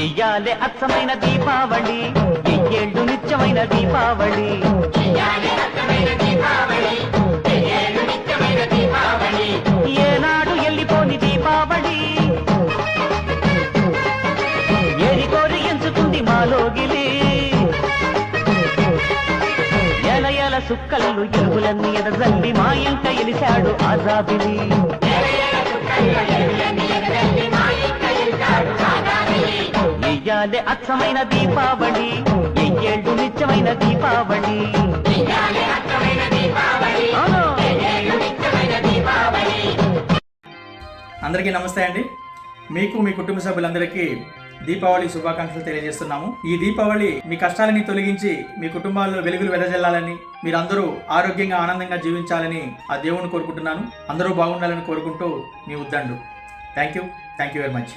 ఇయ్యాలే అచ్చమైన దీపావళి, ఎయ్యేళ్ళు నిత్యమైన దీపావళి. ఏనాడు ఎల్లిపోని దీపావళి, ఏరికోరి ఎంచుకుంది మాలోగిలి. ఎల ఎల సుక్కలు ఎలుగులన్నీ ఎదజల్లి మా ఇంట ఎలిశాడు ఆజాబిలి. ఇయ్యాలే అచ్చమైన దీపావళి, ఎయ్యేళ్ళు నిత్యమైన దీపావళి. అందరికీ నమస్తే అండి. మీకు మీ కుటుంబ సభ్యులందరికీ దీపావళి శుభాకాంక్షలు తెలియజేస్తున్నాము. ఈ దీపావళి మీ కష్టాలని తొలగించి మీ కుటుంబాల్లో వెలుగులు వెదజల్లాలని, మీరందరూ ఆరోగ్యంగా ఆనందంగా జీవించాలని ఆ దేవుని కోరుకుంటున్నాను. అందరూ బాగుండాలని కోరుకుంటూ మీ ఉద్దండు. Thank you very much.